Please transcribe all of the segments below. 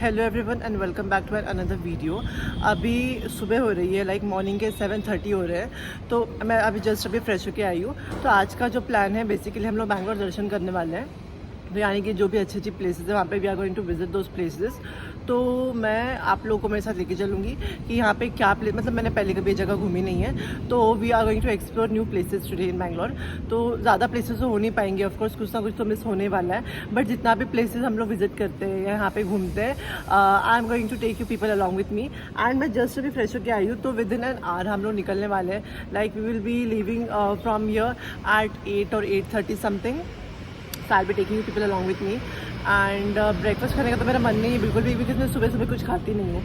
Hello everyone and welcome back to another video. अभी सुबह हो रही है, लाइक मॉर्निंग के 7:30 हो रहे हैं। तो मैं अभी जस्ट फ्रेश होके आई हूँ। तो आज का जो प्लान है, बेसिकली हम लोग बैंगलोर दर्शन करने वाले हैं। तो यानी कि जो भी अच्छी अच्छी प्लेसेस है वहाँ पे we are going to visit those places. तो मैं आप लोगों को मेरे साथ लेके चलूँगी कि यहाँ पे क्या प्लेस, मतलब मैंने पहले कभी ये जगह घूमी नहीं है। तो we are going to explore new places today in Bangalore. तो ज़्यादा प्लेसेस तो हो नहीं पाएंगे, ऑफकोर्स कुछ ना कुछ तो मिस होने वाला है, बट जितना भी प्लेसेस हम लोग विजिट करते हैं, यहाँ पे घूमते हैं, I am going to take you people along with me. And मैं जस्ट अभी फ्रेश होकर आई हूँ, तो विद इन एन आवर हम लोग निकलने वाले हैं। Like we will be living from here at 8 और 8:30 something. So I'll be taking you people along with me and breakfast खाने का तो मेरा मन नहीं है बिल्कुल भी, क्योंकि मैं सुबह सुबह कुछ खाती नहीं हूँ।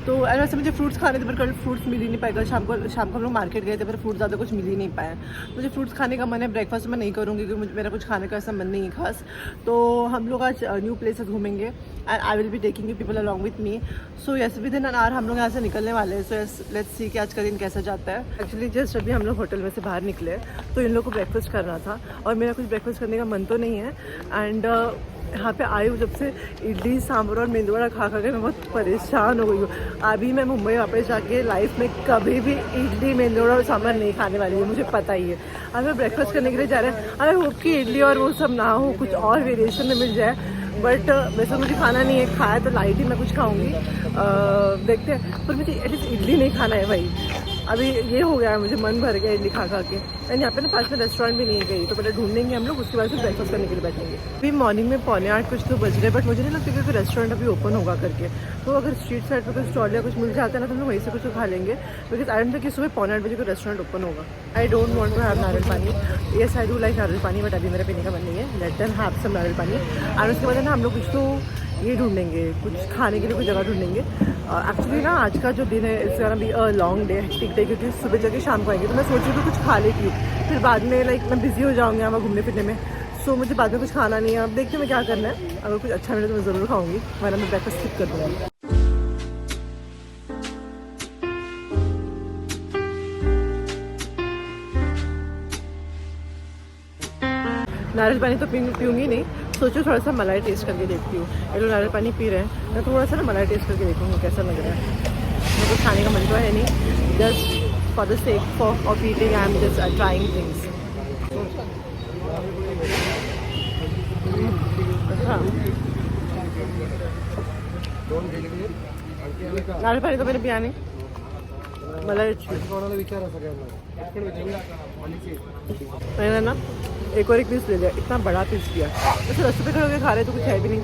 तो वैसे मुझे फ्रूट्स खाने थे, पर कल फ्रूट्स मिल ही नहीं पाएगा। शाम को हम लोग मार्केट गए थे, पर फ्रूट्स ज़्यादा कुछ मिल ही नहीं पाया। मुझे फ्रूट्स खाने का मन है, ब्रेकफास्ट मैं नहीं करूँगी क्योंकि मेरा कुछ खाने का ऐसा मन नहीं है खास। तो हम लोग आज न्यू प्लेसेस घूमेंगे and I will be taking you people along with me. So yes, with in an hour हम लोग यहाँ से निकलने वाले हैं। सो यस, लेट्स सी कि आज का दिन कैसा जाता है। एक्चुअली जस्ट अभी हम लोग होटल में से बाहर निकले, तो इन लोगों को ब्रेकफास्ट करना था और मेरा कुछ ब्रेकफास्ट करने का मन तो नहीं है। एंड यहाँ पे आई हूँ, जब से इडली सांभर और मेंदू वड़ा खा के मैं बहुत परेशान हो गई हूँ। अभी मैं मुंबई वापस जाके लाइफ में कभी भी इडली मेंदू वड़ा और सांभर नहीं खाने वाली हूँ, मुझे पता ही है। अब मैं ब्रेकफास्ट करने के लिए जा रहे हैं। आई होप कि इडली और वो सब ना हो, कुछ और वेरिएशन में मिल जाए। बट वैसे मुझे खाना नहीं है, खाया तो लाइट ही मैं कुछ खाऊंगी, देखते हैं। पर मुझे एटलीस्ट इडली नहीं खाना है भाई। अभी ये हो गया है, मुझे मन भर गया इडली खा के। एंड यहाँ पे ना पास में रेस्टोरेंट भी नहीं गई, तो पहले ढूंढेंगे हम लोग, उसके बाद फिर ब्रेकफास्ट करने के लिए बैठेंगे। अभी मॉर्निंग में 7:45 कुछ तो बज रहे, बट मुझे नहीं लगता कि कोई रेस्टोरेंट अभी ओपन होगा करके। तो अगर स्ट्रीट साइड पर कुछ स्टॉल या कुछ मिल जाता है ना, तो हम लोग वहीं से कुछ खा लेंगे, बिकॉज आई डोंट थिंक कि सुबह 7:45 बजे कोई रेस्टोरेंट ओपन होगा। I don't want to have nariyal pani. Yes, I do like नारियल पानी, बट अभी मेरा पीने का मन नहीं है। लेट देम हैव सम नारियल पानी। और उसके बाद ना हम लोग कुछ तो ये ढूंढेंगे, कुछ खाने के लिए कोई जगह ढूंढेंगे। एक्चुअली ना आज का जो दिन है, it's gonna be a long day, hectic day, क्योंकि सुबह जगह शाम को आएंगे। तो मैं सोच रही हूँ कुछ खा लेती हूँ, फिर बाद में लाइक मैं बिजी हो जाऊँगी यहाँ घूमने फिरने में। सो मुझे बाद में कुछ खाना नहीं है। अब देखते मैं क्या करना है, अगर कुछ अच्छा मिले तो मैं ज़रूर खाऊँगी, वरना मैं ब्रेकफास्ट स्किप कर दूँगी। नारियल पानी तो पीऊँगी नहीं, सोचो थोड़ा सा मलाई टेस्ट करके देखती हूँ। ये लोग नारियल पानी पी रहे हैं, मैं थोड़ा सा ना मलाई टेस्ट करके देखूँगी कैसा लग रहा है। मेरे को खाने का मन तो है नहीं, just for the sake of eating I am just trying things. नारियल पानी तो मैंने पिया नहीं, मलाई मैंने ना एक और एक पीस ले लिया, इतना बड़ा पीस लिया। वैसे 10 रुपये खड़े खा रहे तो कुछ है भी नहीं।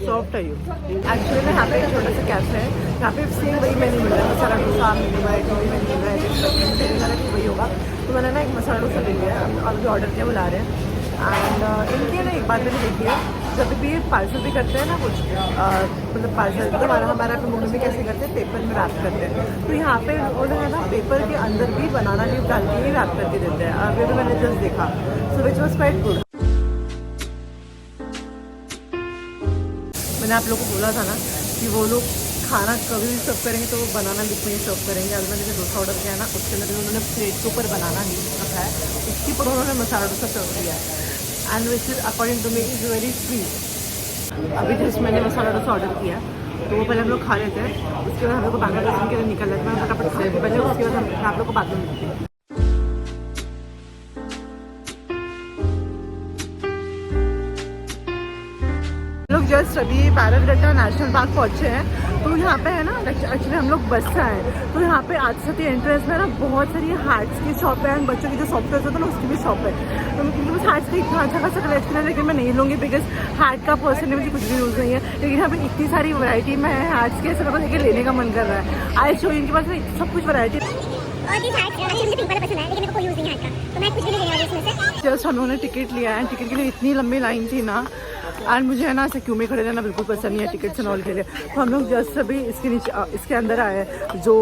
सॉफ्ट है ये। एक्चुअली में यहाँ पे एक छोटा सा कैफे है, यहाँ पे सेम वही मेन्यू मिल रहा है, मसाला डोसा मिल रहा है, इडली मिल रहा है, वही होगा। तो मैंने ना एक मसाला डोसा ले लिया है, और जो ऑर्डर किया बुला रहे हैं। एंड इनकी ना एक बात मैंने देखी है, जब भी पार्सल भी करते हैं ना कुछ, मतलब पार्सल तो हमारा मुंबई में कैसे करते हैं, पेपर में रैप करते हैं। तो यहाँ पे वो है ना, पेपर के अंदर भी बनाना लीफ डाल के ही रैप करके देते हैं। अभी तो मैंने जस्ट देखा, सो विच वॉज क्वाइट गुड। मैंने आप लोगों को बोला था ना कि वो लोग खाना कभी भी सर्व करेंगे तो वो बनाना लीफ में ही सर्व करेंगे। अगर मैंने जो डोसा ऑर्डर किया है ना, उसके अंदर उन्होंने प्लेट के ऊपर बनाना लीफ रखा है, उसके ऊपर उन्होंने मसाला डोसा सर्व किया है। And which is according to me is very sweet. अभी जस्ट मैंने मसाला डोसा ऑर्डर किया, तो वो पहले हम लोग खा लेते हैं, उसके बाद हम लोग को बैंगलोर दर्शन के लिए निकल जाते हैं। मैं फटाफट खाने पहले, उसके बाद हम आप लोग को बाद में मिलते हैं। लोग जस्ट अभी पैरागट्टा नेशनल पार्क पहुँचे हैं। तो यहाँ पे है ना, एक्चुअली हम लोग बस से आए, तो यहाँ पे आज से एंट्रेंस में ना बहुत सारी हैट्स की शॉप है, एंड बच्चों की जो सॉफ्टवेयर होता है ना उसकी भी शॉप है। तो मुझे हैट्स का इतना अच्छा खासा कलेक्शन है, लेकिन मैं नहीं लूँगी बिकॉज हैट का पर्सनली मुझे कुछ भी यूज़ नहीं है। लेकिन यहाँ पे इतनी सारी वैरायटी में है हैट्स के, सब लेके लेने का मन कर रहा है। आई शो इनके पास सब कुछ वैरायटी। जस्ट हम लोगों ने टिकट लिया है, टिकट के लिए इतनी लंबी लाइन थी ना, एंड मुझे है ना ऐसे क्यों में खड़े रहना बिल्कुल पसंद नहीं है टिकट्स एंड ऑल के लिए। तो हम लोग जस्ट अभी इसके नीचे इसके अंदर आए, जो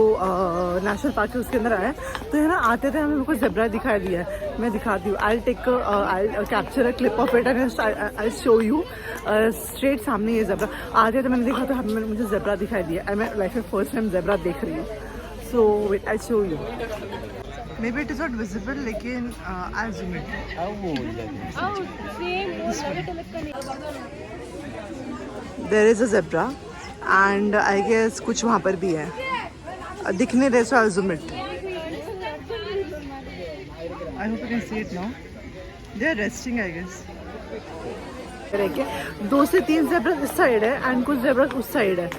नेशनल पार्क है उसके अंदर आए। तो है ना, आते थे हमें बिल्कुल ज़ेब्रा दिखाई दिया है, मैं दिखाती हूँ। आई capture a clip of it and I show you. Straight सामने ये ज़ेब्रा आते थे, मैंने देखा तो मुझे ज़ेब्रा दिखाई दिया। मैं लाइफ में फर्स्ट टाइम ज़ेब्रा देख रही हूँ। So wait I show you. May be it is not visible लेकिन I zoom it. There is a zebra and I guess कुछ वहाँ पर भी है. दिख नहीं रहे, so I zoom it. I hope you can see it now. They are resting, I guess. 2 से 3 ज़ेब्रा इस साइड है एंड कुछ ज़ेब्रा उस साइड है.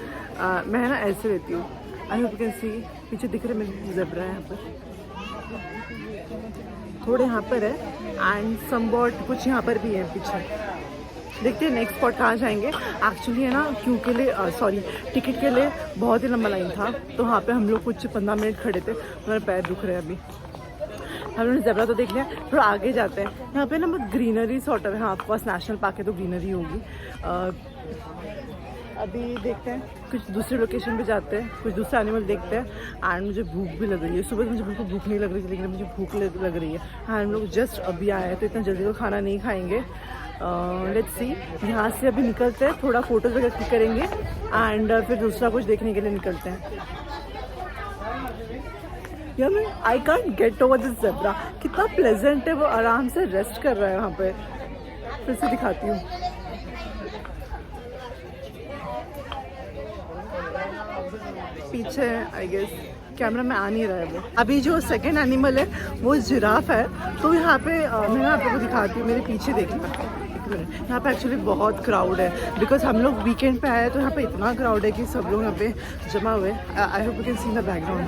मैं ना ऐसे लेती हूँ. आई होप यू कैन सी. पीछे दिख रहे मेरे ज़ेब्रा है यहाँ पर, थोड़े यहाँ पर है एंड समवॉट कुछ यहाँ पर भी है पीछे. देखते हैं नेक्स्ट स्पॉट कहाँ जाएंगे. एक्चुअली है ना क्यू के लिए टिकट के लिए बहुत ही लंबा लाइन था, तो वहाँ पे हम लोग कुछ 15 मिनट खड़े थे. हमारे पैर दुख रहे हैं अभी. हम लोगों ने ज़ेब्रा तो देख लिया, थोड़ा आगे जाते हैं. यहाँ पे ना बहुत ग्रीनरी सॉर्ट ऑफ है. हाँ, ऑफकोर्स नेशनल पार्क है तो ग्रीनरी होगी. अभी देखते हैं कुछ दूसरे लोकेशन पे जाते हैं, कुछ दूसरे एनिमल देखते हैं. एंड मुझे भूख भी लग रही है. सुबह मुझे बिल्कुल भूख नहीं लग रही थी, लेकिन मुझे भूख लग रही है. हाँ, हम लोग जस्ट अभी आए हैं तो इतना जल्दी तो खाना नहीं खाएंगे. Let's see. यहाँ से अभी निकलते हैं, थोड़ा फोटोज वगैरह क्लिक करेंगे एंड फिर दूसरा कुछ देखने के लिए निकलते हैं. यार मैं I can't get over this zebra. कितना प्लेजेंट है, वो आराम से रेस्ट कर रहा है वहाँ पे. फिर से दिखाती हूँ. पीछे आई गेस कैमरा में आ नहीं रहा है वो. अभी जो सेकंड एनिमल है वो जिराफ है. तो यहाँ पे मैं ना आपको दिखाती हूँ. मेरे पीछे देखना. यहाँ पे एक्चुअली बहुत क्राउड है बिकॉज हम लोग वीकेंड पे आए, तो यहाँ पे इतना क्राउड है कि सब लोग यहाँ पे जमा हुए. आई hope you can C in the background.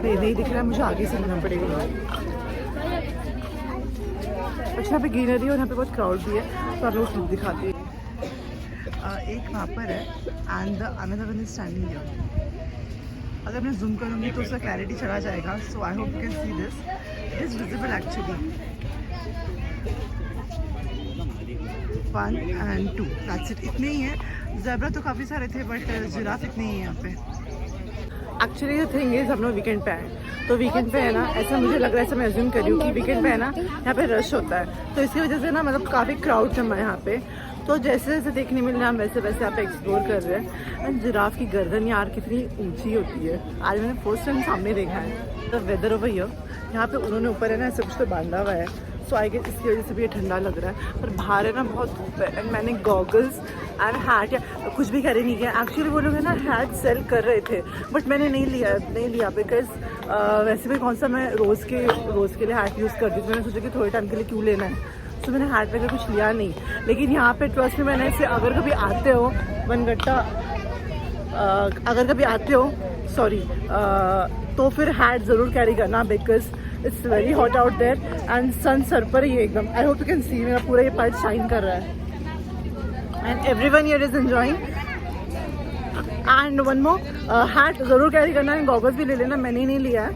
नहीं दिख रहा है मुझे, आगे से मिलना पड़ेगा. अच्छा, यहाँ पे ग्रीनरी और यहाँ पे बहुत क्राउड भी है, तो आप लोग खुद दिखाती है. एक वहाँ पर है and another one is standing here. अगर मैं जूम करूँगी तो उसका क्लैरिटी चला जाएगा. So I hope you can see this. It is visible actually. 1 and 2 that's it. इतने ही है. ज़ेब्रा तो काफ़ी सारे थे बट जिराफ इतने ही है यहाँ पे. एक्चुअली द थिंग इज हम लोग वीकेंड पे आए, तो वीकेंड पे है ना, ऐसा मुझे लग रहा है, ऐसा मैं अज्यूम कर रही हूँ कि वीकेंड पे है ना यहाँ पे रश होता है, तो इसकी वजह से ना मतलब काफ़ी क्राउड जमा है यहाँ पे. तो जैसे जैसे देखने मिल रहा है हम वैसे वैसे यहाँ पे एक्सप्लोर कर रहे हैं. एंड जिराफ की गर्दन यार कितनी ऊंची होती है. आज मैंने फर्स्ट टाइम सामने देखा है. तो वेदर ओवर हियर, यहाँ पे उन्होंने ऊपर है ना ऐसा कुछ तो बांधा हुआ है. सो आई गेस इसकी वजह से भी ये ठंडा लग रहा है. पर बाहर है ना बहुत धूप है. एंड मैंने गॉगल्स एंड हैट या कुछ भी कैरी नहीं किया. एक्चुअली वो लोग है ना हैट सेल कर रहे थे बट मैंने नहीं लिया बिकॉज वैसे भी कौन सा मैं रोज़ के लिए हैट यूज़ करती थी. मैंने सोचा कि थोड़े टाइम के लिए क्यों लेना है, तो मैंने हैट वगैरह कुछ लिया नहीं. लेकिन यहाँ पे ट्रस्ट में मैंने ऐसे अगर कभी आते हो वनगट्टा, अगर कभी आते हो तो फिर हैट ज़रूर कैरी करना because it's very hot out there and sun सर पर ही है एकदम. I hope you can see. मेरा पूरा ये पार्ट शाइन कर रहा है and everyone here is enjoying. And one more, hat ज़रूर कैरी करना है. गॉगल्स भी ले लेना, मैंने ही नहीं लिया है.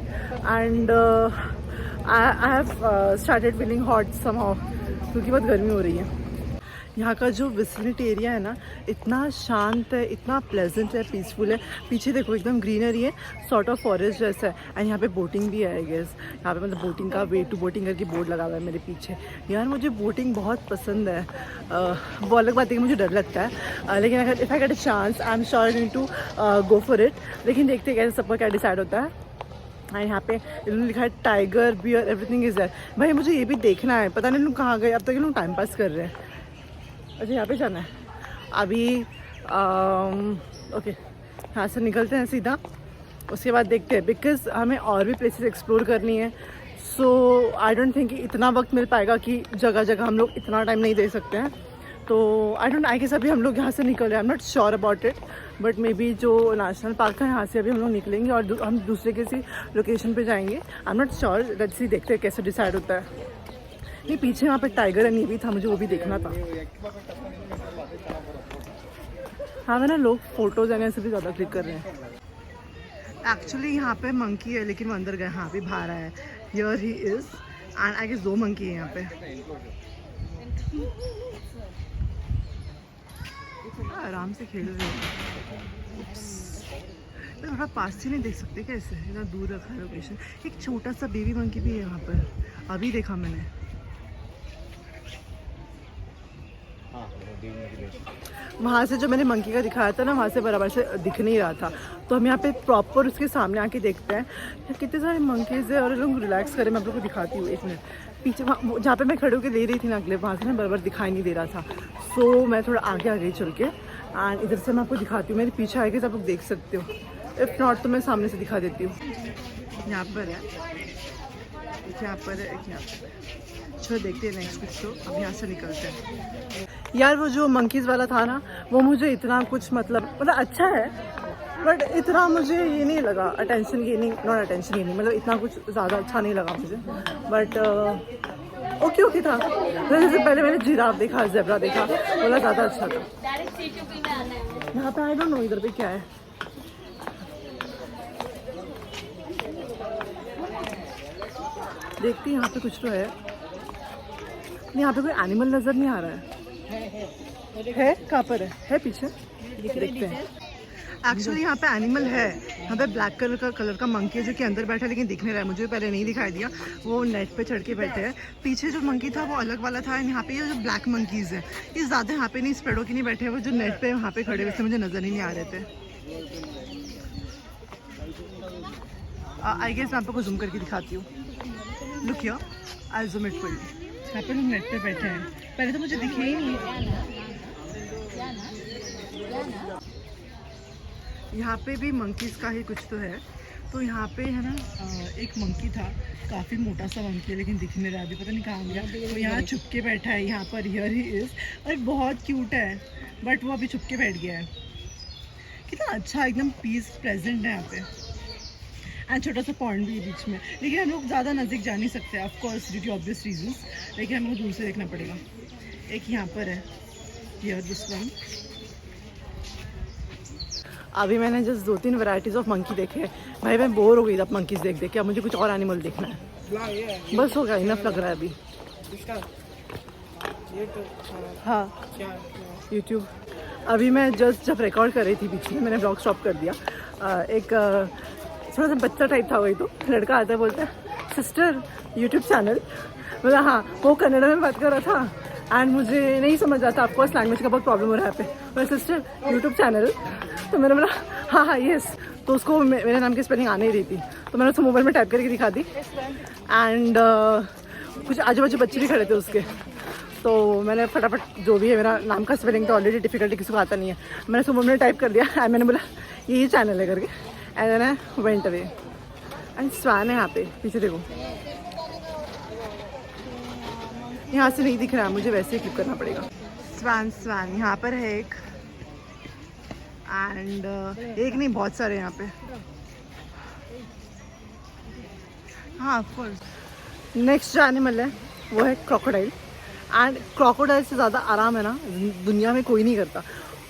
And I have started feeling hot somehow क्योंकि बहुत गर्मी हो रही है. यहाँ का जो विसिनिटी एरिया है ना इतना शांत है, इतना प्लेजेंट है, पीसफुल है. पीछे देखो एकदम ग्रीनरी है, सॉर्ट ऑफ फॉरेस्ट जैसा है. एंड यहाँ पे बोटिंग भी है आई गेस. यहाँ पे मतलब बोटिंग का वे टू बोटिंग करके बोर्ड लगा हुआ है मेरे पीछे. यार मुझे बोटिंग बहुत पसंद है. वो अलग बात है कि मुझे डर लगता है, लेकिन अगर if I get a chance I am sure need to go for it. लेकिन देखते कैसे सबका क्या डिसाइड होता है. और यहाँ पे इन्होंने लिखा है tiger bear everything is there. भाई मुझे ये भी देखना है, पता नहीं लोग कहाँ गए. अब तक ये लोग टाइम पास कर रहे हैं. अच्छा यहाँ पे जाना है अभी. ओके, यहाँ से निकलते हैं सीधा. उसके बाद देखते हैं बिकॉज हमें और भी प्लेसेस एक्सप्लोर करनी है. सो आई डोंट थिंक इतना वक्त मिल पाएगा कि जगह जगह हम लोग इतना टाइम नहीं दे सकते हैं. तो आई गेस अभी हम लोग यहाँ से निकल रहे हैं. I am not sure about it but may be जो नेशनल पार्क है यहाँ से अभी हम लोग निकलेंगे और हम दूसरे किसी लोकेशन पे जाएंगे. आई am not sure. Let's see, देखते हैं कैसे डिसाइड होता है. ये पीछे वहाँ पे टाइगर एंड ये भी था, मुझे वो भी देखना था. हाँ, मैं ना लोग फोटोज आने से भी ज़्यादा क्लिक कर रहे हैं. एक्चुअली यहाँ पे मंकी है लेकिन वो अंदर गए. हाँ, भी बाहर आया है. Here he is and I guess 2 monkey है यहाँ पे. आराम से खेल रहे हैं. थोड़ा पास से नहीं देख सकते कैसे, इतना दूर रखा है लोकेशन. एक छोटा सा बेबी मंकी भी है यहाँ पर, अभी देखा मैंने. वहाँ से जो मैंने मंकी का दिखाया था ना, वहाँ से बराबर से दिख नहीं रहा था। तो हम यहाँ पे प्रॉपर उसके सामने आके देखते हैं कितने सारे मंकीज़ है और लोग रिलैक्स करें। मैं आप लोग को दिखाती हूँ, एक मिनट। पीछे वहाँ जहाँ पे मैं खड़े होकर ले रही थी ना अगले, वहाँ से ना बराबर दिखाई नहीं दे रहा था। सो मैं थोड़ा आगे आ गई चल के, एंड इधर से मैं आपको दिखाती हूँ। मेरे पीछे आएगी तो आप लोग देख सकते हो, इफ़ नॉट तो मैं सामने से दिखा देती हूँ। यहाँ पर है, एक यहाँ पर है, एक यहाँ पर। चलो देखते हैं नेक्स्ट कुछ। तो अब यहाँ से निकलते हैं। यार वो जो मंकीज़ वाला था ना, वो मुझे इतना कुछ मतलब अच्छा है, बट इतना मुझे ये नहीं लगा attention gaining, not attention gaining, मतलब इतना कुछ ज़्यादा अच्छा नहीं लगा मुझे। बट ओके था। जैसे पहले मैंने जिराफ देखा, ज़ेब्रा देखा, बोला ज़्यादा अच्छा था। यहाँ पे आई डोंट नो इधर पे क्या है। देखती यहाँ पे कुछ तो है। नहीं, यहाँ पे कोई एनिमल नज़र नहीं आ रहा है। कहाँ पर है पीछे, देखते हैं। एक्चुअली यहाँ पे एनिमल है। यहाँ पे ब्लैक कलर का मंकी है जो कि अंदर बैठा है, लेकिन दिख नहीं रहा है मुझे, पहले नहीं दिखाई दिया। वो नेट पे चढ़ के बैठे हैं। पीछे जो मंकी था वो अलग वाला था। यहाँ पे ये जो ब्लैक मंकीज़ है ये ज़्यादा यहाँ पे नहीं स्प्रेड होके नहीं बैठे हैं। वो जो नेट पे वहाँ पे खड़े हुए थे मुझे नज़र ही नहीं आ रहे थे। आई गेस मैं आपको जूम करके दिखाती हूँ। Look here, I zoom it for you. यहाँ पे लोग नेट पे बैठे हैं, पहले तो मुझे दिखे ही नहीं। यहाँ पे भी मंकीज़ का ही कुछ तो है। तो यहाँ पे है ना, एक मंकी था, काफ़ी मोटा सा मंकी है, लेकिन दिख नहीं रहा अभी, पता नहीं कहाँ गया। तो यहाँ छुप के बैठा है, यहाँ पर हियर ही इज़, और बहुत क्यूट है, बट वो अभी छुप के बैठ गया है। कितना अच्छा, एकदम पीस प्रेजेंट है यहाँ पे। एंड छोटा सा पॉइंट भी है बीच में, लेकिन हम लोग ज़्यादा नज़दीक जा नहीं सकते of course due to obvious reasons, लेकिन हमको दूर से देखना पड़ेगा। एक यहाँ पर है, हियर दिस वन। अभी मैंने जस्ट 2-3 वैरायटीज़ ऑफ मंकी देखे हैं। भाई मैं बोर हो गई अब मंकीज़ देख के। अब मुझे कुछ और एनिमल देखना है, बस हो गया, इनफ लग रहा है अभी। हाँ, यूट्यूब। अभी मैं जब रिकॉर्ड कर रही थी बीच में, मैंने ब्लॉग स्टॉप कर दिया। एक थोड़ा सा बच्चा टाइप था, वही तो लड़का आता है, बोलता है सिस्टर यूट्यूब चैनल। बोला हाँ, वो कन्नड़ में बात कर रहा था एंड मुझे नहीं समझ आता, ऑफकोर्स लैंग्वेज का बहुत प्रॉब्लम हो रहा है यहाँ पे। बोला सिस्टर यूट्यूब चैनल, तो मैंने बोला हाँ येस। तो उसको मेरे नाम की स्पेलिंग आ नहीं रही थी, तो मैंने उसको मोबाइल में टाइप करके दिखा दी। एंड कुछ आजू बाजू बच्चे भी खड़े थे उसके, तो मैंने फटाफट जो भी है, मेरा नाम का स्पेलिंग तो ऑलरेडी डिफिकल्टी किसी को आता नहीं है, मैंने उसको मोबाइल में टाइप कर दिया एंड मैंने बोला यही चैनल है करके, and then I went away. And swan है यहाँ पे, पीछे देखो। यहाँ से नहीं दिख रहा है मुझे, वैसे ही क्लिक करना पड़ेगा। स्वान यहाँ पर है एक, एंड एक नहीं बहुत सारे यहाँ पे। हाँ ऑफ कोर्स। नेक्स्ट जो एनिमल है वो है क्रोकोडाइल। एंड क्रोकोडाइल से ज़्यादा आराम है ना दुनिया में कोई नहीं करता।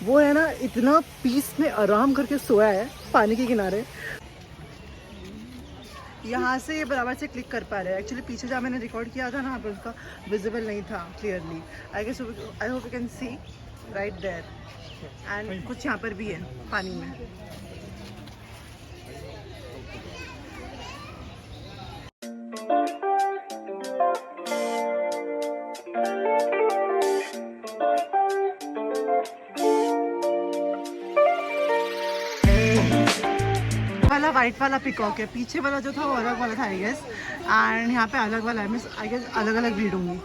वो है ना इतना पीस में आराम करके सोया है पानी के किनारे। यहाँ से ये बराबर से क्लिक कर पा रहे हैं। एक्चुअली पीछे जहाँ मैंने रिकॉर्ड किया था ना, यहाँ पर उसका विजिबल नहीं था clearly. I guess I hope you can see right there. And कुछ यहाँ पर भी है पानी में। वाला वाइट वाला पिकॉक है, पीछे वाला जो था वो अलग वाला था आई गेस, एंड यहाँ पे अलग वाला है। मीन्स आई गेस अलग अलग ब्रीड होंगी।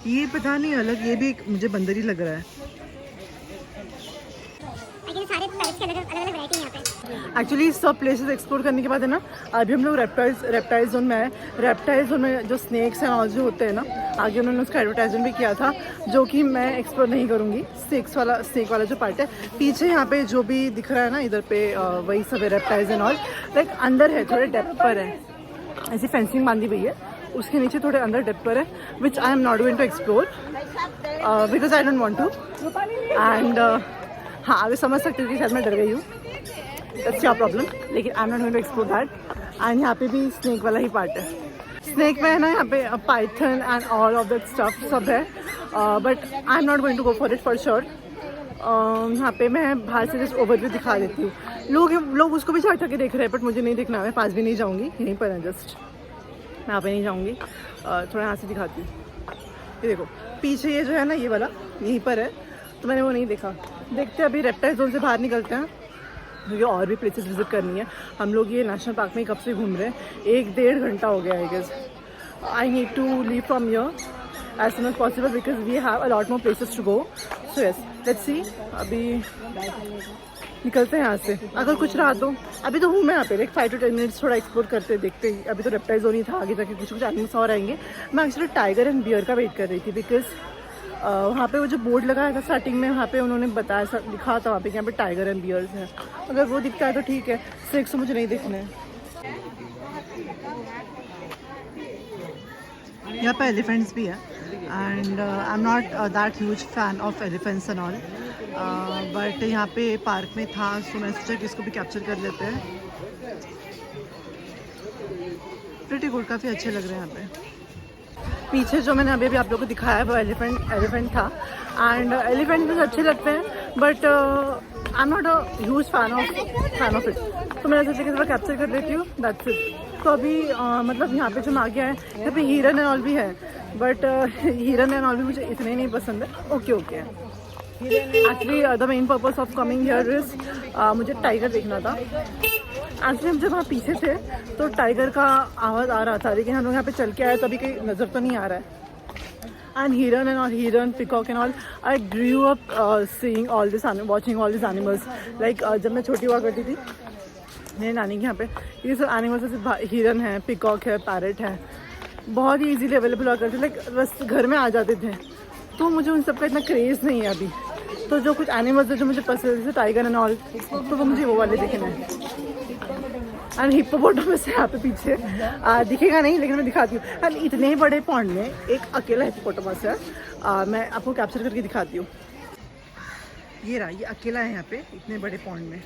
ये पता नहीं अलग, ये भी मुझे बंदर ही लग रहा है। एक्चुअली सब प्लेसेस एक्सप्लोर करने के बाद है ना, अभी हम लोग रेप्टाइल जोन में आए। रेप्टाइल जोन में जो स्नेक्स हैं और जो होते हैं ना, आगे उन्होंने उसका एडवर्टाइजमेंट भी किया था, जो कि मैं एक्सप्लोर नहीं करूँगी। स्नेक वाला जो पार्ट है पीछे यहाँ पे जो भी दिख रहा है ना इधर पे, वही सब है रेप्टाइल्स एंड ऑल। लाइक अंदर है, थोड़े डेप्थ पर है, ऐसी फेंसिंग बांधी हुई है, उसके नीचे थोड़े अंदर डेप्थ पर है, which I am not going to explore because I don't want to. And हाँ, अभी समझ सकते हो कि शायद मैं डर गई हूँ, दैट्स योर प्रॉब्लम, लेकिन I am not going to explore that. And यहाँ पे भी स्नेक वाला ही पार्ट है। स्नेक में है ना यहाँ पे python and all of that stuff सब है, but I am not going to go for it for sure. यहाँ पे मैं बाहर से जस्ट ओवरव्यू दिखा देती हूँ। लोग उसको भी चढ़ के देख रहे हैं, बट मुझे नहीं देखना, मैं पास भी नहीं जाऊँगी, यहीं पर है जस्ट। मैं यहाँ पे नहीं जाऊँगी, थोड़ा यहाँ से दिखाती हूँ। ये देखो पीछे ये जो है ना, ये वाला यहीं पर है, तो मैंने वो नहीं देखा। देखते हैं अभी रेप्टाइल जोन से बाहर निकलते हैं, क्योंकि और भी प्लेसेस विजिट करनी है। हम लोग ये नेशनल पार्क में कब से घूम रहे हैं, 1-1.5 घंटा हो गया I guess. I need to leave from here as soon as possible because we have a lot more places to go. So yes, let's see, अभी निकलते हैं यहाँ से। अगर कुछ रहा तो अभी तो हूँ मैं यहाँ पे, लाइक 5 to 10 मिनट्स थोड़ा एक्सप्लोर करते देखते ही। अभी तो रेप्टाइल जोन ही था, आगे जाके कुछ एनिमल्स और आएंगे। मैं एक्चुअली टाइगर एंड बियर का वेट कर रही थी बिकॉज वहाँ पे वो जो बोर्ड लगाया था स्टार्टिंग में, वहाँ पे उन्होंने बताया, लिखा था वहाँ पे कि यहाँ पे टाइगर एंड बियर्स हैं। अगर वो दिखता है तो ठीक है, स्नेक्स तो मुझे नहीं दिखने हैं। यहाँ पे एलिफेंट्स भी है and I am not that huge fan of elephants and all, but यहाँ पे पार्क में था, सो मैं सोचा कि इसको भी कैप्चर कर लेते हैं। प्रिटी गुड, काफ़ी अच्छे लग रहे हैं यहाँ पे। पीछे जो मैंने अभी आप लोगों को दिखाया है वो एलिफेंट था एंड एलिफेंट मुझे अच्छे लगते हैं, but I am not a huge fan of it, तो मैंने सोचा कि थोड़ा कैप्चर कर लेती हूँ, दैट्स इट। तो अभी मतलब यहाँ पे जो आगे है, यहाँ पे हिरन एंड ऑल भी है, बट हिरन एंड ऑल भी मुझे इतने नहीं पसंद है। Okay actually the main purpose of coming here is मुझे टाइगर देखना था। एक्चुअली हम जब वहाँ पीछे थे तो टाइगर का आवाज़ आ रहा था, लेकिन हम लोग यहाँ पे चल के आए तो अभी कहीं नज़र तो नहीं आ रहा है। एंड हिरन, peacock and all, I grew up seeing all this, watching all this animals. Like जब मैं छोटी हुआ करती थी मेरे नानी के यहाँ पे, ये सब एनिमल्स जैसे हिरन है, पिकॉक है, पैरट है, बहुत ही ईजीली अवेलेबल हुआ करते, लाइक बस घर में आ जाते थे। तो मुझे उन सब का इतना क्रेज़ नहीं है अभी। तो जो कुछ एनिमल्स है जो मुझे पसंद है, जैसे टाइगर एंड ऑल, तो वो मुझे वो वाले दिखने हैं। एंड हिप्पोपोटामस है यहाँ पे पीछे, दिखेगा नहीं लेकिन मैं दिखाती हूँ। एंड इतने बड़े पॉन्ड में एक अकेला हिप्पोपोटामस है, मैं आपको कैप्चर करके दिखाती हूँ। ये रहा, ये अकेला है यहाँ पे इतने बड़े पॉन्ड में,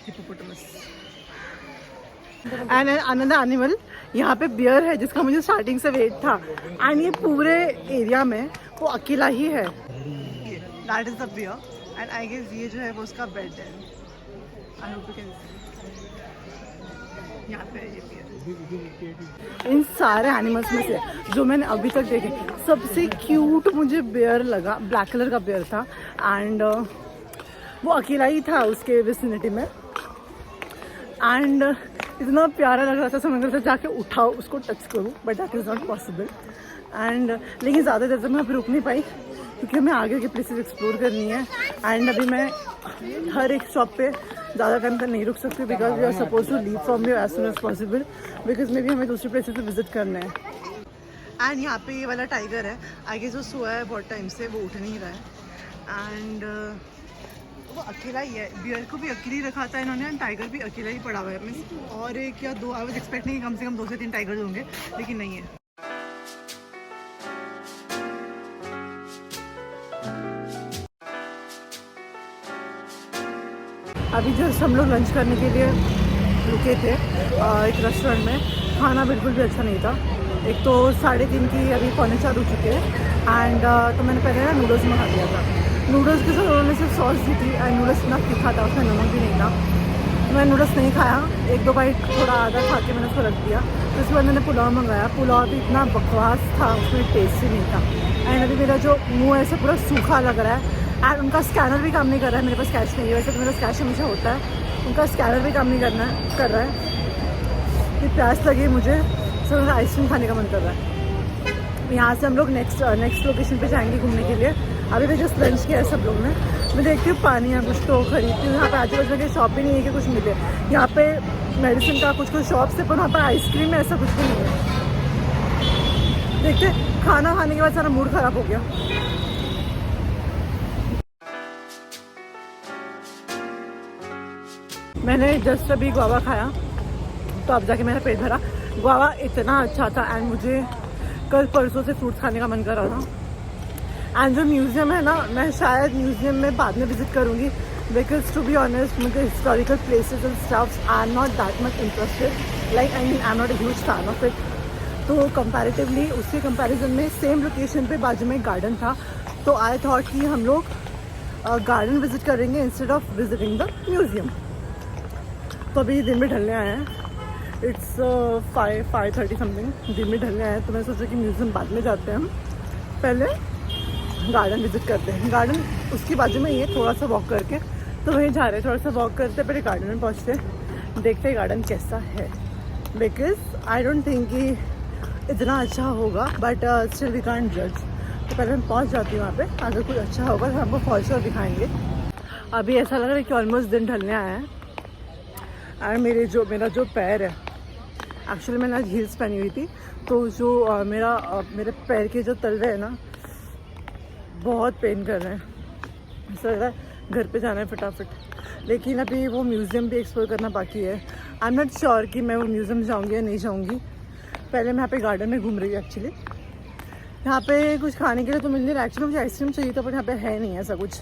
हिप्पोपोटामस। एंड अनदर एनिमल यहाँ पे बियर है, जिसका मुझे स्टार्टिंग से वेट था, एंड ये पूरे एरिया में वो अकेला ही है। That is the bear and I guess ये जो है वो उसका बेड है। I hope you can see, यहाँ पे ये बियर। इन सारे एनिमल्स में से जो मैंने अभी तक देखे, सबसे क्यूट मुझे बियर लगा, ब्लैक कलर का बियर था, एंड वो अकेला ही था उसके विसिनिटी में, एंड इतना प्यारा लग रहा था, समझ रहा था जाके उठाओ उसको, टच करूँ, but that is not possible. And लेकिन ज़्यादा देर तक मैं अभी रुक नहीं पाई क्योंकि हमें आगे के प्लेसेस एक्सप्लोर करनी है। एंड अभी मैं हर एक शॉप पे ज़्यादा टाइम तक नहीं रुक सकती because we are suppose to leave from here as soon as possible, because maybe हमें दूसरे प्लेसेस पे विजिट करना है। एंड यहाँ पे ये वाला टाइगर है, आगे जो सोया है बहुत टाइम से, वो उठ नहीं रहा है, एंड वो अकेला ही है। बियर को भी अकेले रखा था इन्होंने, एंड टाइगर भी अकेला ही पड़ा हुआ है। मीन्स और एक या दो, आई वाज एक्सपेक्टिंग कम से कम 2 से 3 टाइगर्स होंगे, लेकिन नहीं है। अभी जस्ट हम लोग लंच करने के लिए रुके थे एक रेस्टोरेंट में, खाना बिल्कुल भी अच्छा नहीं था। एक तो 3:30 की अभी 3:45 हो चुके हैं, एंड तो मैंने पहले ना नूडल्स मंगा दिया था। नूडल्स के साथ उन्होंने सिर्फ सॉस दी थी एंड नूडल्स इतना तीखा था, उसमें नमक भी नहीं था। तो मैं नूडल्स नहीं खाया, 1-2 बाइट थोड़ा आधा खा के मैंने उसको रख दिया। तो उसके बाद मैंने पुलाव मंगाया, पुलाव भी इतना बकवास था, उसमें टेस्ट ही नहीं था। एंड अभी मेरा जो मुँह ऐसे पूरा सूखा लग रहा है, एंड उनका स्कैनर भी काम नहीं कर रहा है, मेरे पास कैश नहीं है। वैसे तो मेरा कैश हमेशा होता है, उनका स्कैनर भी काम नहीं कर रहा है। फिर प्यास लगी मुझे, सो मेरा आइसक्रीम खाने का मन कर रहा है। यहाँ से हम लोग नेक्स्ट लोकेशन पे जाएंगे घूमने के लिए। अभी तो जस्ट लंच किया है सब लोग ने। मैं देखती हूँ पानी या कुछ तो खरीदती हूँ। यहाँ पे आजू बाजू के शॉप भी नहीं है कि कुछ मिले। यहाँ पे मेडिसिन का कुछ शॉप्स है, पर वहाँ पर आइसक्रीम ऐसा कुछ भी नहीं है। देखते, खाना खाने के बाद सारा मूड ख़राब हो गया। मैंने जस्ट अभी गुआवा खाया, तो अब जाके मेरा पेट भरा। गुआवा इतना अच्छा था, एंड मुझे कल परसों से फ्रूट्स खाने का मन कर रहा था। एंड जो म्यूज़ियम है ना, मैं शायद म्यूज़ियम में बाद में विजिट करूँगी, बिकॉज टू बी ऑनेस्ट मुझे historical places and stuffs I am not that much interested, like I am not a huge fan of it. तो कंपैरेटिवली उसके कंपैरिजन में सेम लोकेशन पे बाजू में गार्डन था, तो आई थॉट कि हम लोग गार्डन विजिट करेंगे instead of visiting the museum. तो अभी दिन में ढलने आए हैं, इट्स 5:30 समथिंग, दिन में ढलने आए, तो मैं सोचा कि म्यूज़ियम बाद में जाते हैं, हम पहले गार्डन विजिट करते हैं। गार्डन उसकी बाजू में ही है, थोड़ा सा वॉक करके, तो वहीं जा रहे हैं, थोड़ा सा वॉक करते पहले गार्डन में पहुँचते, देखते हैं गार्डन कैसा है। बिकॉज आई डोंट थिंक कि इतना अच्छा होगा, बट स्टिल वी कांट जज। तो पहले मैं पहुँच जाती हूँ वहाँ पे, अगर कुछ अच्छा होगा तो हमको पहुँच कर दिखाएंगे। अभी ऐसा लग रहा है कि ऑलमोस्ट दिन ढलने आया है, और मेरा जो पैर है, एक्चुअली मैंने आज हील्स पहनी हुई थी, तो जो मेरे पैर के जो तलवे हैं ना, बहुत पेन कर रहे हैं। ऐसा लग रहा है घर पे जाना है फटाफट। लेकिन अभी वो म्यूज़ियम भी एक्सप्लोर करना बाकी है। आई एम नॉट श्योर कि मैं वो म्यूज़ियम जाऊँगी या नहीं जाऊँगी। पहले मैं यहाँ पे गार्डन में घूम रही हूँ एक्चुअली। यहाँ पे कुछ खाने के लिए तो मिल नहीं रहा, एक्चुअली मुझे आइसक्रीम चाहिए था, पर यहाँ पे है नहीं ऐसा कुछ।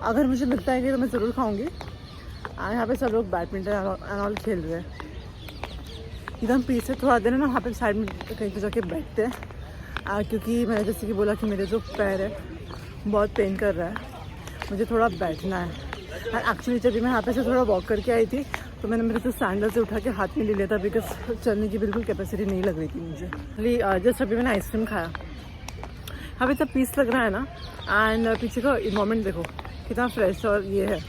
अगर मुझे मिलता है कि तो मैं ज़रूर खाऊँगी। यहाँ पे सब लोग बैडमिंटन एंड ऑल खेल रहे हैं। एकदम पीछे थोड़ा देर है ना, वहाँ पे साइड में कहीं पे जाके बैठते हैं, क्योंकि मैंने जैसे कि बोला कि मेरे जो पैर है बहुत पेन कर रहा है, मुझे थोड़ा बैठना है। और एक्चुअली जब मैं यहाँ पे से थोड़ा वॉक करके आई थी, तो मैंने मेरे जो सैंडल से उठा के हाथ में ले लिया था, बिकॉज चलने की बिल्कुल कैपेसिटी नहीं लग रही थी मुझे। जस्ट अभी मैंने आइसक्रीम खाया, यहाँ पे सब पीस लग रहा है ना, एंड पीछे का इन्वायरमेंट देखो कितना फ्रेश और ये है,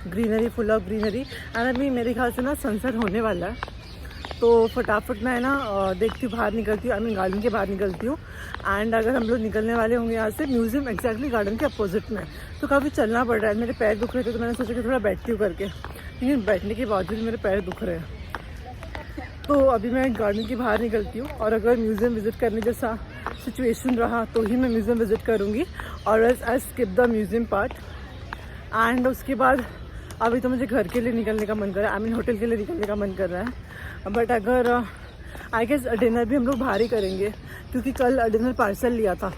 greenery, full of greenery. And अभी मेरे ख्याल से ना सनसेट होने वाला है, तो फटाफट मैं ना देखती हूँ, बाहर निकलती हूँ, आई मीन गार्डन के बाहर निकलती हूँ। एंड अगर हम लोग निकलने वाले होंगे यहाँ से, म्यूज़ियम एक्जैक्टली गार्डन के अपोजिट में, तो काफ़ी चलना पड़ रहा है। मेरे पैर दुख रहे थे, तो मैंने सोचा कि थोड़ा बैठती हूँ करके, लेकिन बैठने के बावजूद मेरे पैर दुख रहे हैं। तो अभी मैं गार्डन के बाहर निकलती हूँ, और अगर म्यूज़ियम विज़िट करने जैसा सिचुएशन रहा तो ही मैं म्यूज़ियम विज़िट करूँगी, और I skip the museum part. And उसके बाद अभी तो मुझे घर के लिए निकलने का मन कर रहा है, आई मीन होटल के लिए निकलने का मन कर रहा है। बट अगर आई गेस डिनर भी हम लोग बाहर ही करेंगे, क्योंकि कल डिनर पार्सल लिया था,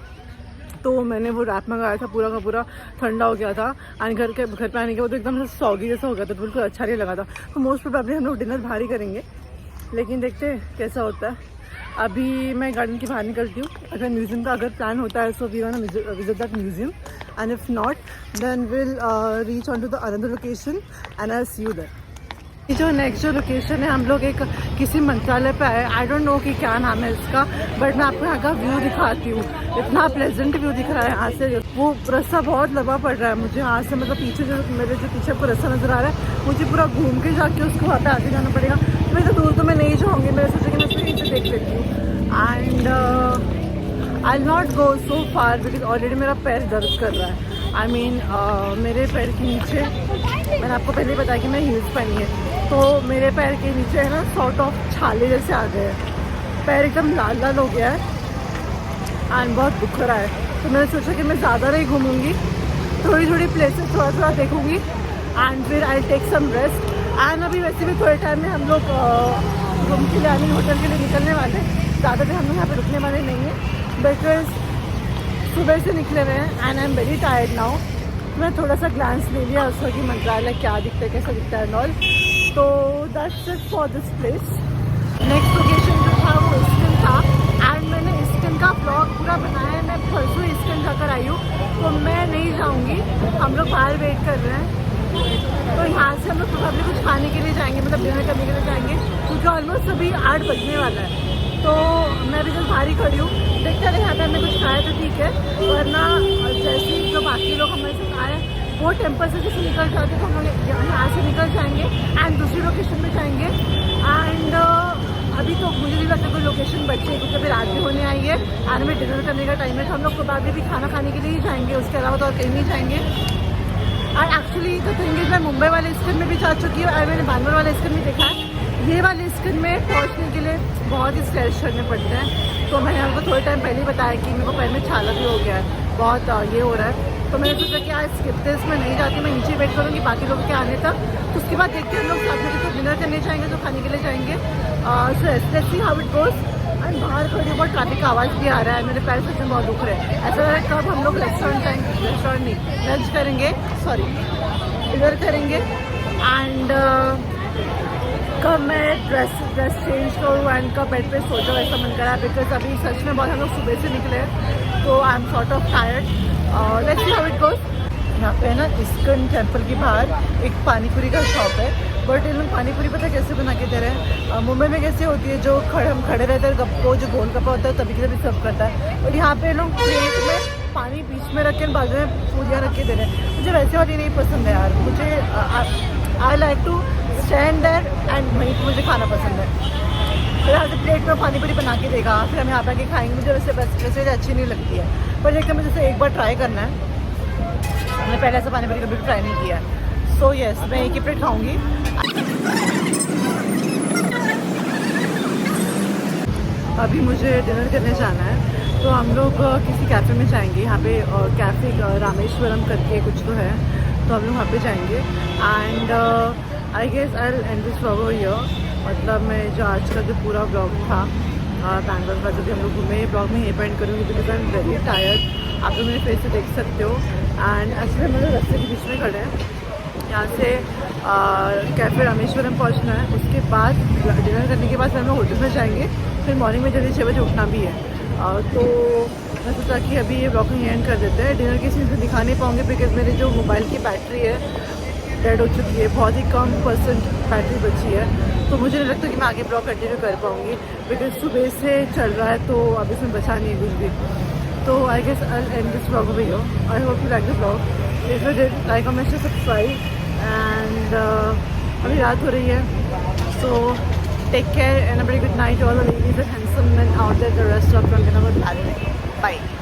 तो मैंने वो रैप मंगाया था, पूरा का पूरा ठंडा हो गया था। एंड घर पे आने के बाद तो एकदम से सॉगी जैसा हो गया था, तो बिल्कुल अच्छा नहीं लगा था। तो मोस्ट प्रोबेबली हम लोग डिनर बाहर ही करेंगे, लेकिन देखते हैं कैसा होता है। अभी मैं गार्डन के बाहर निकलती हूँ, अगर म्यूज़ियम का अगर प्लान होता है, so we want to visit that museum, and if not then will reach on to the another location and I see you there. ये जो नेक्स्ट जो लोकेशन है, हम लोग एक किसी मंत्रालय पे आए, आई डोंट नो कि क्या नाम है इसका, बट मैं आपको यहाँ का व्यू दिखाती हूँ। इतना प्लेजेंट व्यू दिख रहा है यहाँ से। वो रास्ता बहुत लंबा पड़ रहा है मुझे यहाँ से, मतलब पीछे जो मेरे जो पीछे आपको रास्ता नज़र आ रहा है, मुझे पूरा घूम के जाके उसको वहाँ पे आगे जाना पड़ेगा। मैं तो दूर तो मैं नहीं जाऊँगी, मैंने सोचा कि मैं उसको यहीं से देख लेती हूँ। And I not go so far, because already मेरा पैर दर्द कर रहा है। आई मीन मेरे पैर के नीचे, मैंने आपको पहले ही बताया कि मैं हील्स पहनी है, तो मेरे पैर के नीचे है ना सॉर्ट ऑफ छाले जैसे आ गए हैं, पैर एकदम लाल लाल हो गया है, एंड बहुत दुख रहा है। तो मैंने सोचा कि मैं ज़्यादा नहीं घूमूंगी, थोड़ी थोड़ी प्लेसेस थोड़ा थोड़ा देखूंगी, एंड फिर I take some rest. And अभी वैसे भी थोड़े टाइम में हम लोग रूम के लिए, आई मीन होटल के लिए निकलने वाले, ज़्यादा देर हम लोग यहाँ पे रुकने वाले नहीं हैं, बिकॉज सुबह से निकले हुए हैं and I am very tired now. मैं थोड़ा सा ग्लांस ले लिया उसका कि मंत्रालय क्या दिखता है, कैसा दिखता है एंड ऑल। तो that's it for this place. Next location जो था वो इस्कन था, एंड मैंने इस्कन का ब्लॉग पूरा बनाया है। मैं परसों इस्कन जाकर आई हूँ, तो मैं नहीं जाऊँगी, हम लोग बाहर वेट कर रहे हैं। तो यहाँ से हम लोग प्रोबेबली कुछ खाने के लिए जाएंगे, मतलब डिनर करने के लिए जाएंगे, क्योंकि ऑलमोस्ट अभी 8 बजने वाला है। तो मैं भी जब बाहर ही खड़ी हूँ, देखते हैं यहाँ पे हमने कुछ खाया तो ठीक है, वरना जैसे ही जो बाकी लोग हमारे साथ आए वो टेम्पल से जैसे निकल जाते तो हम लोग यहाँ से निकल जाएंगे एंड दूसरी लोकेशन पे जाएंगे। एंड अभी तो मुझे नहीं लगता कोई लोकेशन बची है, क्योंकि अभी रात भी होने आई है एंड में डिनर करने का टाइम है, तो हम लोग प्रोबेबली भी खाना खाने के लिए ही जाएंगे, उसके अलावा तो और कहीं नहीं जाएंगे। और एक्चुअली तो थिंग इज, मैं मुंबई वाले इस्कन में भी जा चुकी हूँ और मैंने बैंगलोर वाले इस्कन में देखा है। ये वाले इस्कन में पहुँचने के लिए बहुत ही स्ट्रेच करने पड़ते हैं। तो मैंने आपको थोड़े टाइम पहले ही बताया कि मेरे को पैर में छाला भी हो गया है, बहुत ये हो रहा है। तो मैंने सोचा कि आज स्किप दिस, मैं नहीं जाती, मैं नीचे वेट करूँगी बाकी लोगों के आने तक। तो उसके बाद देखते हैं हम लोग साथ में तो डिनर करने जाएंगे, तो खाने के लिए जाएंगे। So let's see how it goes. And बाहर थोड़ी बहुत ट्रैफिक का आवाज़ भी आ रहा है, मेरे पैर सच में बहुत दुख रहे हैं। ऐसा लग रहा है कब हम लोग रेस्टोरेंट जाएंगे, रेस्टोरेंट नहीं लंच करेंगे, सॉरी डिनर करेंगे, एंड कब मैं ड्रेस चेंज करूँ एंड कब बेड पे सो जाऊँ, ऐसा मन करा है। बिकॉज अभी सच में बहुत हम लोग सुबह से निकले हैं, तो I am sort of tired. Let's see how it goes. यहाँ पे है ना इस्कन टेम्पल के बाहर एक पानीपुरी का शॉप है, बट ये लोग पानी पूरी पता कैसे बना के दे रहे हैं। मुंबई में कैसे होती है, जो हम खड़े रहते हैं गप्पो, जो गोल गप्पा होता है तभी के तभी सर्व करता है, और यहाँ पे लोग प्लेट में पानी बीच में रख के बाजू में पूरियाँ रख के दे रहे हैं। मुझे वैसे वाली नहीं पसंद है यार, मुझे I like to stand there and वहीं पर मुझे खाना पसंद है। फिर यहाँ से प्लेट में पानी पूरी बना के देगा, फिर हम यहाँ पे आके खाएंगे। मुझे वैसे अच्छी नहीं लगती है, पर लेकिन मुझे जैसे एक बार ट्राई करना है। मैंने पहले ऐसा पानी पूरी कभी भी ट्राई नहीं किया है। सो यस, मैं एक ही प्लेट खाऊंगी। अभी मुझे डिनर करने जाना है, तो हम लोग किसी कैफ़े में जाएंगे। यहाँ पे कैफ़े रामेश्वरम करके कुछ तो है, तो हम लोग वहाँ पे जाएंगे। And I guess I will end this vlog here. मतलब मैं जो आज का जो पूरा व्लॉग था बैंगलोर का, जो भी हम लोग घूमे, ब्लॉग में यहीं पेंड करूँगी because I am very tired. आप लोग मेरे फेस से देख सकते हो। एंड एक्चुअली हम लोग रास्ते के बीच में खड़े हैं। यहाँ से कैफ़े रामेश्वरम पहुँचना है, उसके बाद डिनर करने के बाद फिर हम लोग होटल में जाएंगे। फिर मॉर्निंग में जल्दी 6 बजे उठना भी है। तो मैं सोचा कि अभी ये ब्लॉग एंड कर देते हैं। डिनर की सीन से दिखा नहीं पाऊँगी बिकॉज मेरी जो मोबाइल की बैटरी है डेड हो चुकी है, बहुत ही कम % बैटरी बची है। तो मुझे नहीं लगता कि मैं आगे ब्लॉग कंटिन्यू कर पाऊँगी बिकॉज सुबह से चल रहा है, तो अब इसमें बचा नहीं है कुछ भी। तो I guess I will end this vlog video. I hope you like the vlog. If you did, like, comment, subscribe. And अभी रात हो रही है, so take care and a very good night all the ladies and handsome men out there the rest of from Bye.